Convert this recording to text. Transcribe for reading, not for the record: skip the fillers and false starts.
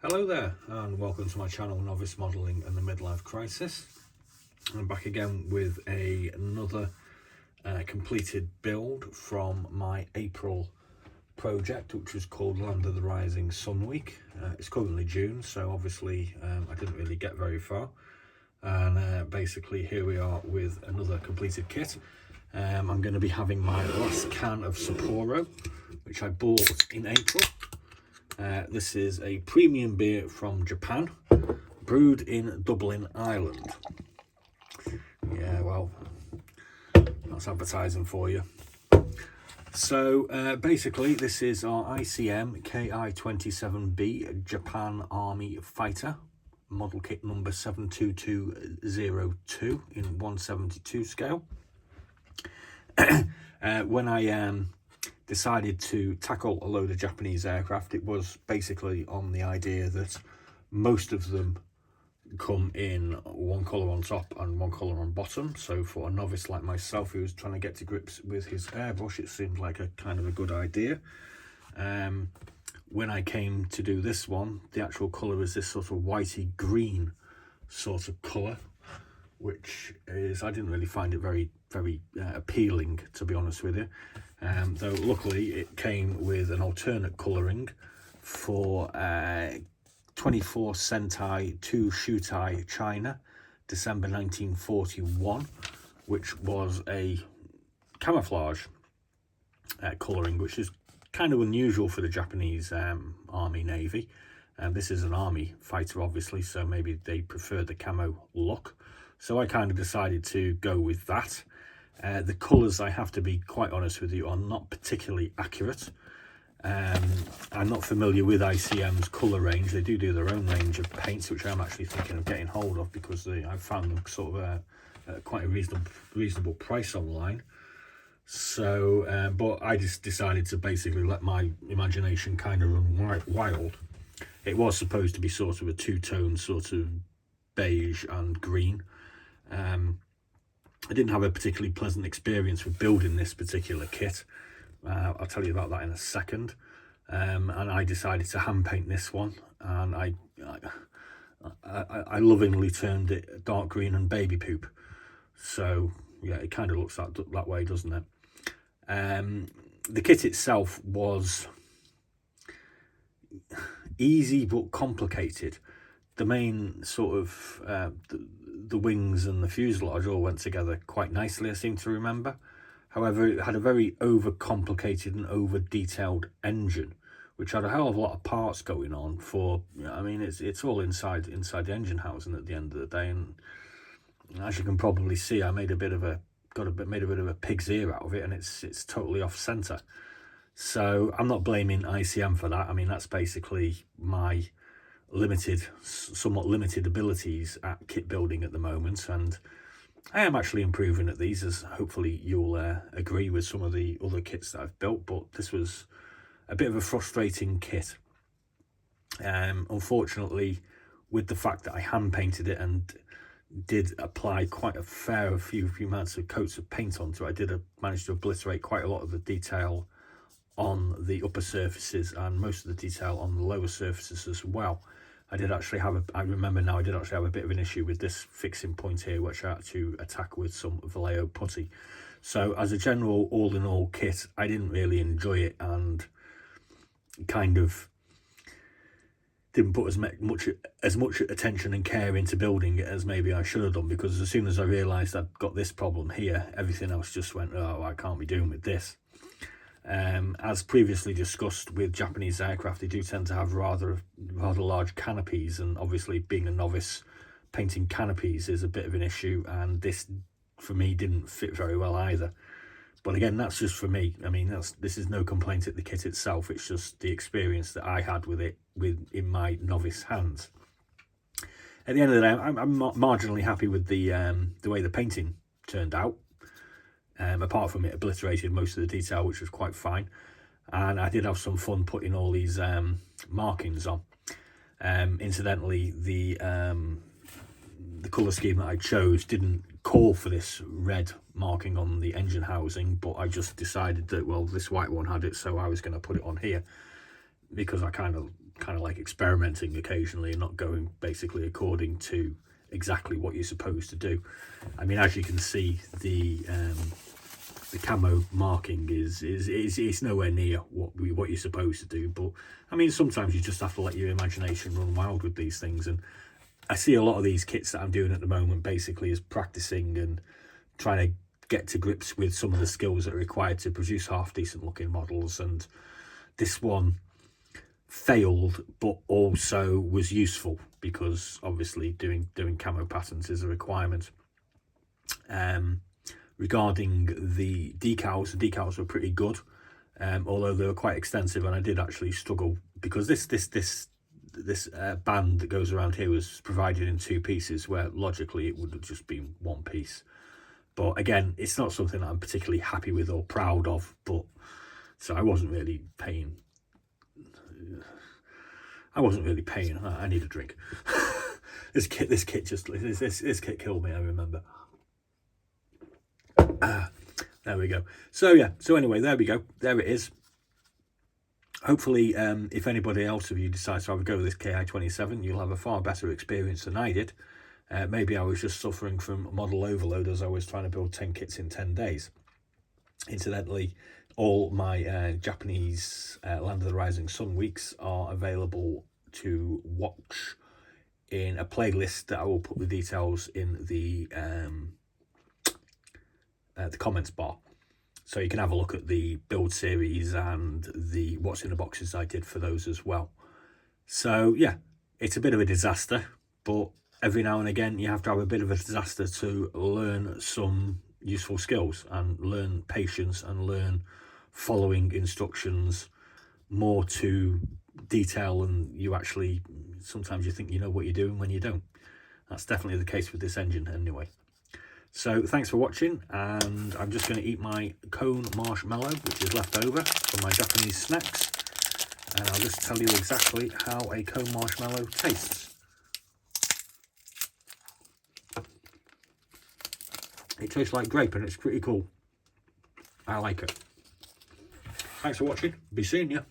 Hello there and welcome to my channel Novice Modelling and the Midlife Crisis. I'm back again with another completed build from my April project, which was called Land of the Rising Sun Week. It's currently June, so obviously I didn't really get very far, and basically here we are with another completed kit. I'm going to be having my last can of Sapporo, which I bought in April. This is a premium beer from Japan, brewed in Dublin, Ireland. Yeah, well, that's advertising for you. So basically, this is our ICM Ki-27b Japan Army Fighter, model kit number 72202 in 172 scale. When I decided to tackle a load of Japanese aircraft, it was basically on the idea that most of them come in one colour on top and one colour on bottom. So for a novice like myself who was trying to get to grips with his airbrush, it seemed like a kind of a good idea. When I came to do this one, the actual colour is this sort of whitey green sort of colour, which is, I didn't really find it very appealing, to be honest with you. Though luckily it came with an alternate colouring for 24 Sentai 2 Shutai China, December 1941, which was a camouflage colouring, which is kind of unusual for the Japanese Army Navy. This is an army fighter, obviously, so maybe they prefer the camo look. So I kind of decided to go with that. The colours, I have to be quite honest with you, are not particularly accurate. I'm not familiar with ICM's colour range. They do their own range of paints, which I'm actually thinking of getting hold of, because I've found them sort of quite a reasonable price online. So, but I just decided to basically let my imagination kind of run wild. It was supposed to be sort of a two-tone sort of beige and green. I didn't have a particularly pleasant experience with building this particular kit. I'll tell you about that in a second. And I decided to hand paint this one, and I lovingly termed it dark green and baby poop. So yeah, it kind of looks that way, doesn't it? The kit itself was easy but complicated. The main sort of the wings and the fuselage all went together quite nicely, I seem to remember. However, it had a very overcomplicated and over-detailed engine, which had a hell of a lot of parts going on for, I mean, it's all inside the engine housing at the end of the day. And as you can probably see, I made a bit of a pig's ear out of it, and it's totally off center. So I'm not blaming ICM for that. I mean, that's basically my somewhat limited abilities at kit building at the moment, and I am actually improving at these, as hopefully you'll agree with some of the other kits that I've built. But this was a bit of a frustrating kit, unfortunately, with the fact that I hand painted it and did apply quite a few amounts of coats of paint onto it. I did manage to obliterate quite a lot of the detail on the upper surfaces and most of the detail on the lower surfaces as well. I remember now, I did actually have a bit of an issue with this fixing point here, which I had to attack with some Vallejo putty. So as a general all-in-all kit, I didn't really enjoy it, and kind of didn't put as much attention and care into building it as maybe I should have done, because as soon as I realised I'd got this problem here, everything else just went, oh, I can't be doing with this. As previously discussed with Japanese aircraft, they do tend to have rather large canopies, and obviously being a novice, painting canopies is a bit of an issue, and this for me didn't fit very well either. But again, that's just for me. I mean, this is no complaint at the kit itself, it's just the experience that I had with it in my novice hands. At the end of the day, I'm marginally happy with the way the painting turned out. Apart from it obliterated most of the detail, which was quite fine, and I did have some fun putting all these markings on. Incidentally, the colour scheme that I chose didn't call for this red marking on the engine housing, but I just decided that, well, this white one had it, so I was going to put it on here, because I kind of kind of like experimenting occasionally and not going basically according to exactly what you're supposed to do. I mean, as you can see, the camo marking is nowhere near what you're supposed to do, but I mean, sometimes you just have to let your imagination run wild with these things. And I see a lot of these kits that I'm doing at the moment basically as practicing and trying to get to grips with some of the skills that are required to produce half decent looking models. And this one failed, but also was useful because obviously doing camo patterns is a requirement. Regarding the decals were pretty good, although they were quite extensive, and I did actually struggle because this band that goes around here was provided in 2 pieces, where logically it would have just been 1 piece. But again, it's not something that I'm particularly happy with or proud of, but so I wasn't really paying. I need a drink. this kit killed me, I remember. There we go. So yeah, so anyway, there we go. There it is. Hopefully, if anybody else of you decides to have a go with this Ki-27, you'll have a far better experience than I did. Maybe I was just suffering from model overload as I was trying to build 10 kits in 10 days. Incidentally, all my Japanese Land of the Rising Sun weeks are available to watch in a playlist that I will put the details in the comments bar. So you can have a look at the build series and the what's in the boxes I did for those as well. So yeah, it's a bit of a disaster, but every now and again you have to have a bit of a disaster to learn some useful skills and learn patience and learn following instructions more to detail than you actually, sometimes you think you know what you're doing when you don't. That's definitely the case with this engine anyway. So thanks for watching, and I'm just going to eat my cone marshmallow, which is left over from my Japanese snacks, and I'll just tell you exactly how a cone marshmallow tastes. It tastes like grape and it's pretty cool. I like it. Thanks for watching. Be seeing you.